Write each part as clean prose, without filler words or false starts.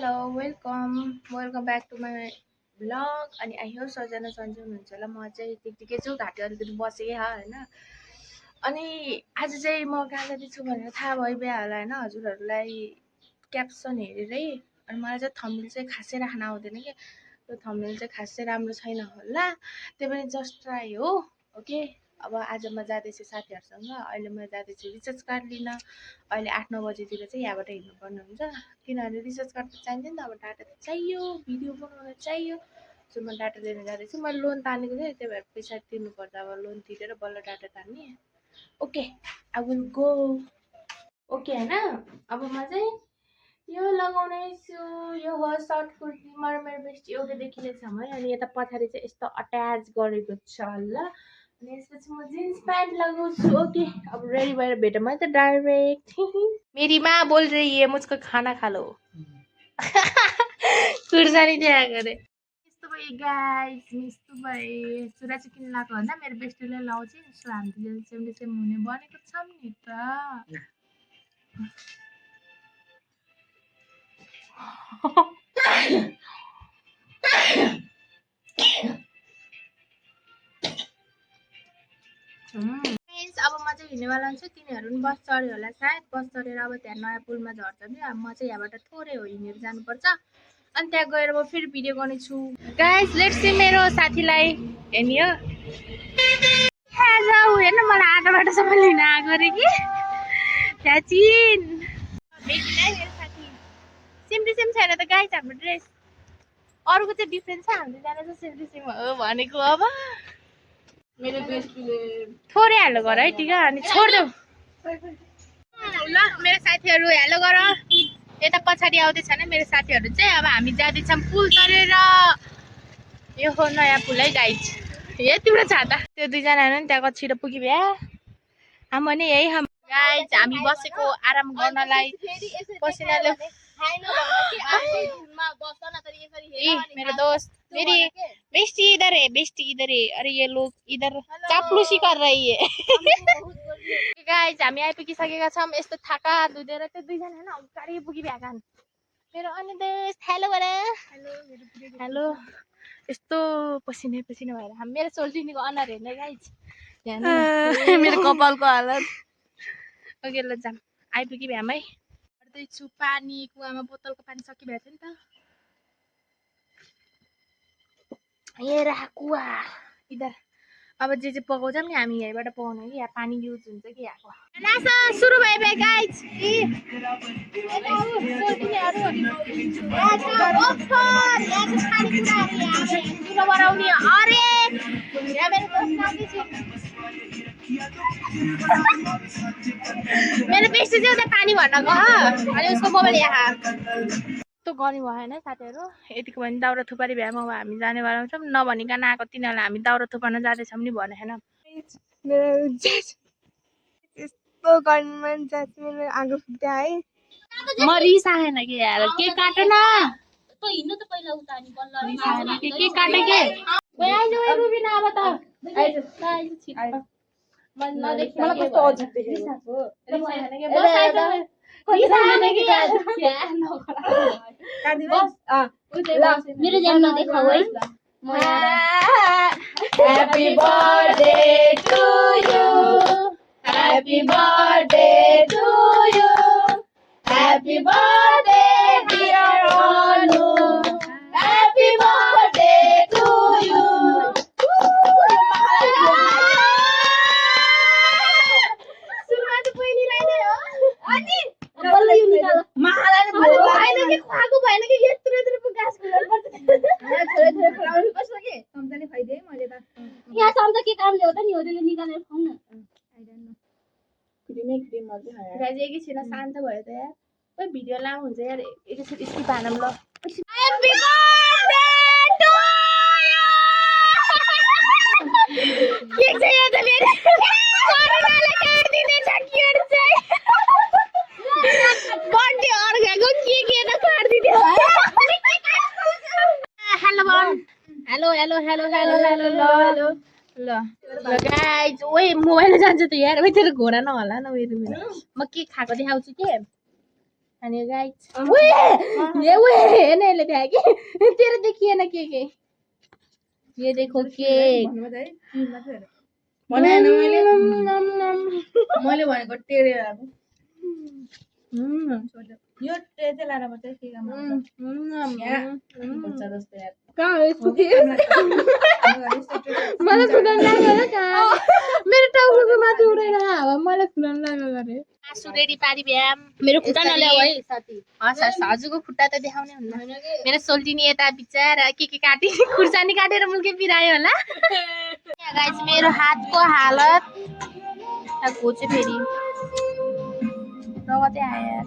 Welcome back to my blog. अनि I hope सबजना सन्चै हुनुहुन्छ होला। म चाहिँ त्यतिकै छु, घाँटी अलिकति बसेँ होइन। अनि आज चाहिँ म कहाँ जाँदैछु भनेर थाहा भइहाल्यो होला होइन हजुरहरूलाई क्याप्सन हेरेरै। अनि मलाई चाहिँ थम्बनेल चाहिँ खासै राख्न आउँदैन कि, त्यो थम्बनेल चाहिँ खासै राम्रो छैन होला, त्यही पनि जस्ट ट्राई हो। ओके, अब आज म जाँदैछु साथीहरूसँग। अहिले म जाँदैछु रिचार्ज कार्ड लिन। अहिले 8-9 बजीतिर चाहिँ यहाँबाट हिँड्नुपर्ने हुन्छ, किनभने रिचार्ज कार्ड त चाहिन्छ नि त। अब डाटा त चाहियो, भिडियो बनाउन चाहियो, सो म डाटा लिन जाँदैछु। मैले लोन तानेको थिएँ, त्यही भएर पैसा तिर्नुपर्छ। अब लोन तिरेर बल्ल डाटा तान्ने। Okay, I will go. Okay होइन, अब म चाहिँ यो लगाउनेछु। यो हो सर्ट कुर्ती, मेरो बेस्ट एउटा देखिने छ है। अनि यता पछाडि चाहिँ यस्तो अट्याच गरेको छ ल। अनि यसपछि म जिन्स प्यान्ट लगाउँछु। ओके, अब रेडी भएर भेटौँ है त डाइरेक्ट। मेरी माँ बोल रही है मुझको खाना खा लो। खुर्सानी दिया करे यस्तो भयो गाइस, यस्तो भयो। चुरा चाहिँ किन लगाएको भन्दा मेरो बेस्टीले लाउँछ, सो हामीले सेम हुने बनेको छौँ नि त। अब म चाहिँ हिँड्नेवाला छु, तिनीहरू पनि बस चढ्यो होला सायद। बस चढेर अब त्यहाँ नयाँ पुलमा झर्छ नि। अब म चाहिँ यहाँबाट थोरै हो हिँडेर जानुपर्छ। अनि त्यहाँ गएर म फेरि भिडियो गर्नेछु। गाइस लेट्स सी मेरो साथीलाई हेर्ने हो। हेर्न मलाई आधा बाटोसम्म लिन आएको अरे कि त्याचिन भेटिन है मेरो साथी। सेम टु सेम छैन त गाइस हाम्रो ड्रेस, अरूको चाहिँ डिफ्रेन्ट छ, हाम्रो जान चाहिँ सेम टु सेम हो भनेको। अब मेरो बेस्टीले थोरै हेलो गर है, ठिक अनि छोड्देऊ ल। मेरो साथीहरू हेलो गर। यता पछाडि आउँदैछ नि मेरो साथीहरू चाहिँ। अब हामी जाँदैछौँ पुल तरेर। यो हो नयाँ पुल है गाइस। ए तिम्रो छाता त्यो दुईजना नि त्यहाँ छिटो पुगिभ्या। हामी पनि यही गाइस, हामी बसेको आराम गर्नलाई। पसिनाले मेरो दोस्त, मेरी बेस्टी इधर है, बेस्टी इधर है। अरे ये लोग इधर चाप्लुसी कर रही है। गाइस हामी आइपुगिसकेका छौँ। यस्तो थाका धुँदेर त्यो दुईजना होइन अगाडि पुगिभ्याएका। मेरो अन्य दोस्त हेलो गर। हेलो। यस्तो पसिना भएर मेरो सोल्टिनीको अनुहार हेर्ने गाइस, मेरो कपालको हालत। ओके ल जाम, आइपुग्यो हामी है। गर्दैछु पानी, कुवामा बोतलको पानी सकिभएको थियो नि त। ये रहा कुवा इधर। अब जे पकाउँछौँ नि हामी यहीँबाट पकाउने कि यहाँ पानी युज हुन्छ कि यहाँको। नासा सुरु भयो गाइस। मेरो बेस्टी चाहिँ उता पानी भर्न गयो अनि उसको मोबाइल यहाँ यस्तो गर्नु भएन साथीहरू। यतिको भने दाउरा थुपारी भ्याम। अब हामी जानेवाला छौँ, नभनिकन आएको तिनीहरूलाई हामी दाउरा थुपार्न जाँदैछौँ नि भनेन। यस्तो गर्नु मन जान्छ मेरो आगो फुट्दा है। म रिसाएन कि यार, के काट न त हिँड्नु त पहिला उता नि बल्ल रिसाएन के काटे के ओइ आइज ओइ रुबिना। अब त आइज छिटो मन नदेखि मलाई कस्तो अजिब देख्यो रिसाको रिसाएन के बस आइज रिसाएन कि यार काट्दिन बस ल मेरो जन्म देखाउ है। Happy birthday to you, happy birthday to you, happy birthday dear Anu, happy birthday to you. सुरुमा त पहिली लाइनै हो अनि बल्ल यो निकाल महालाई भएन कि खुवाको भएन कि यत्रो पो गास खुलाउनु पर्छ। थोरै खुलाउनु पर्छ के चम्चाले खाइदिए मैले त। यहाँ चम्चा के कामले हो त नि, हो त्यसले निकालेर खाऊ न। क्रिमै क्रिम अझै खायो गाइस। एकैछिन शान्त भयो त यार। ओइ भिडियो लामो हुन्छ यार, एकैछिन स्किप हानौँ ल। Happy birthday to you. के चाहिँ यो त मेरो कोरोनाले काट्दिने छ किहरु चाहिँ बर्थडे अर्काको के त काट्दिने भयो। हेलो बन hello hello hello hello hello ल ल गाइस। ओइ मोबाइल जान्छ त यार। ओइ तेरो घोडा नहोला न। म के खाएको देखाउँछु के अनि गाइस ये हेर्न यसले देखायो कि तेरो देखिएन के ये देखो केक मैले भनेको टेढे अब यो टे चाहिँ लाएर मात्रै केकमा हुन्छ जस्तो यार कहाँ यसको के मलाई फुलन लाग्यो कहाँ मेरो टाउको माथि उडेर हावा मलाई फुलन लाग्यो गरे आसु रेडी पारी ब्याम मेरो खुट्टा नल्याऊ है साथी हजुरको खुट्टा त देखाउने हुन्न मेरो सोल्टिनी यता बिचारा के काटी खुर्सानी काटेर मुखे पिरायो होला गाइस मेरो हातको हालत घोचे फेरि रगतै आयो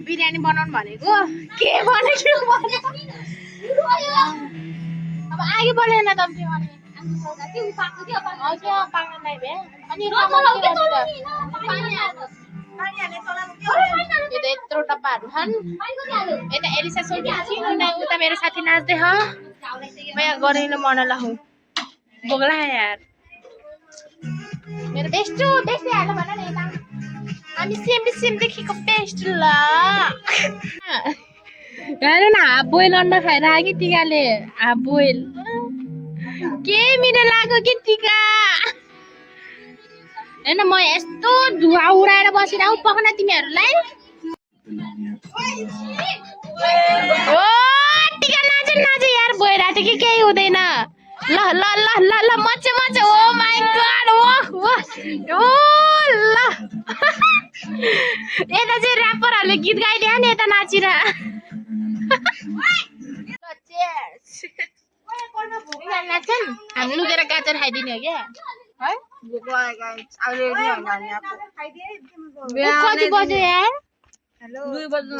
बिरयानी बनाउनु भनेको के भनेको अब आगे बढेन त यत्रो डब्बाहरू छन् यता एलिसा सोल्टी उता मेरो साथी नाच्दै ह मैं गरिनु मन लाहु बोगला यार मेरो बेस्टो बेस्टै हाल्नु भन न यता हामी सेम देखेको बेस्ट ल हेर न हाफ बोइल अन्डा खाएर आयो कि टिकाले हाफ बोइल के मिठो लाग्यो कि टिका हेर्न म यस्तो धुवा उडाएर बसिरहेको पक्न तिमीहरूलाई ओ टिका नाच यार भइरहेको थियो कि केही हुँदैन ल ल ल ल ल मच ओ माय गॉड ओ ल यता चाहिँ ऱ्यापरहरूले गीत गाइदियो नि यता नाचिर नाच्छन् हामी लुकेर गाजर खाइदिने हो क्या है कति बज्यो यार हेलो 2 बज्नु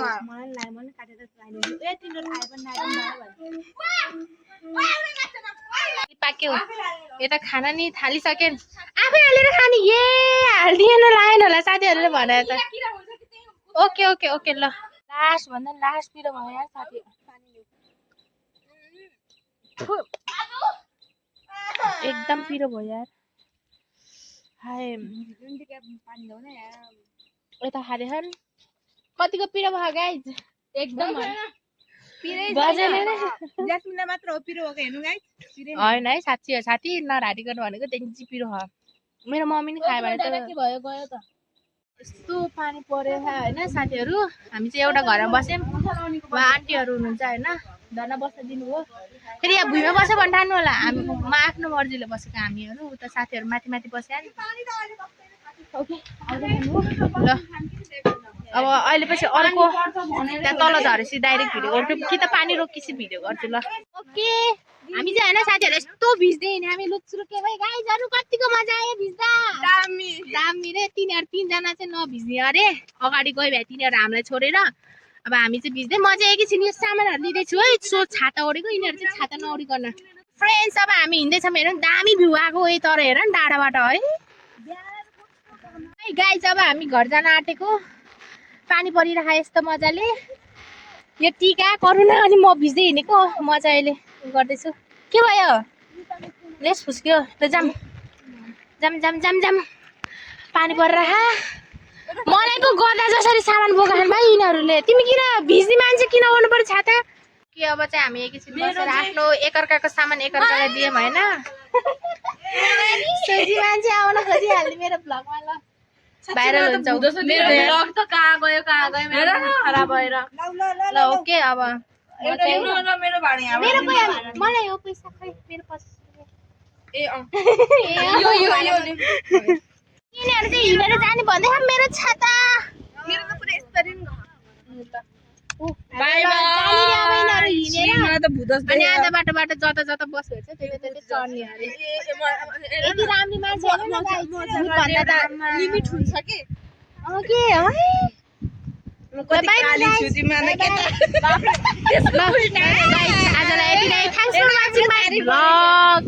पाक्यो यता खाना नि थालिसके आफै हालेर खाने ए हाल्दिएन लाएन होला साथीहरूले भने त ओके ल लास्ट भन्दा लास्ट पिरो भयो यार साथी एकदम पिरो भयो यार हाय यता खाले हन कतिको पिरो भयो गाइज एकदम ज्यास्मिनलाई मात्र हो पिरो भएको हेर्नु गाइज होइन है साँच्ची हो साथी नराडी गर्नु भनेको त्यहाँदेखि पिरो हो मेरो मम्मी नि खायो भने त के भयो गयो त यस्तो पानी पऱ्यो होइन साथीहरू हामी चाहिँ एउटा घरमा बस्यौँ उहाँ आन्टीहरू हुनुहुन्छ होइन धर्ना बस्न दिनुभयो फेरि यहाँ भुइँमा बस्यो भने ठान्नु होला हामी म आफ्नो मर्जीले बसेको हामीहरू उता साथीहरू माथि बस्यो नि ल अब अहिले पछि अर्को त्यहाँ तल झरेपछि डाइरेक्ट भिडियो गर्छु कि त पानी रोकिसी भिडियो गर्छु ल ओके हामी चाहिँ होइन साथीहरू यस्तो भिज्दै हिँड्यो हामी लुक्सुरुके भाइ गाइजहरू कतिको मजा आयो भिज्दा दामी रे तिनीहरू 3 जना चाहिँ नभिज्ने अरे अगाडि गयो भए तिनीहरू हामीलाई छोडेर अब हामी चाहिँ भिज्दै म चाहिँ एकैछिन यो सामानहरू लिँदैछु है सो छाता ओढेको यिनीहरू चाहिँ छाता नओढिकन फ्रेन्ड्स अब हामी हिँड्दैछौँ हेरौँ दामी भ्यू आएको तर हेर न डाँडाबाट है गाइज अब हामी घर जान आँटेको पानी परिरहेको यस्तो मजाले यो टिका करुणा अनि म भिज्दै हिँडेको मजा अहिले गर्दैछु के भयो लेस फुस्क्यो त जाम पानी परिरह मलाई पो गर्दा जसरी सामान बोकाछन् भाइ यिनीहरूले तिमी किन भिज्ने मान्छे किन आउनु पर्यो छाता के अब चाहिँ हामी एकैछिन बसेर आफ्नो एकअर्काको सामान एकअर्कालाई दियौँ होइन सोझी मान्छे आउन खोजिहाल्ने मेरो भ्लगमा ल भाइरल हुन्छ मेरो भ्लग त कहाँ गयो खराब भएर ल ओके अब मलाई हो पैसा खै मेरो 25 यिनीहरू चाहिँ हिँडेर जाने भन्दै मेरो छाता मेरो त पुरै यस्तरी बाई जानेरी अब यिनीहरू हिँडेर मलाई त भूत जस्तो अनि आधा बाटोबाट जता जता बस्यो भने चाहिँ त्यसले चढ्ने अरे यति राम्रो मान्छे होइन नि गाइस भूतभन्दा त लिमिट हुन्छ के के है कति काली छु तिमीलाई के त आजलाई यति नै thanks for watching my vlog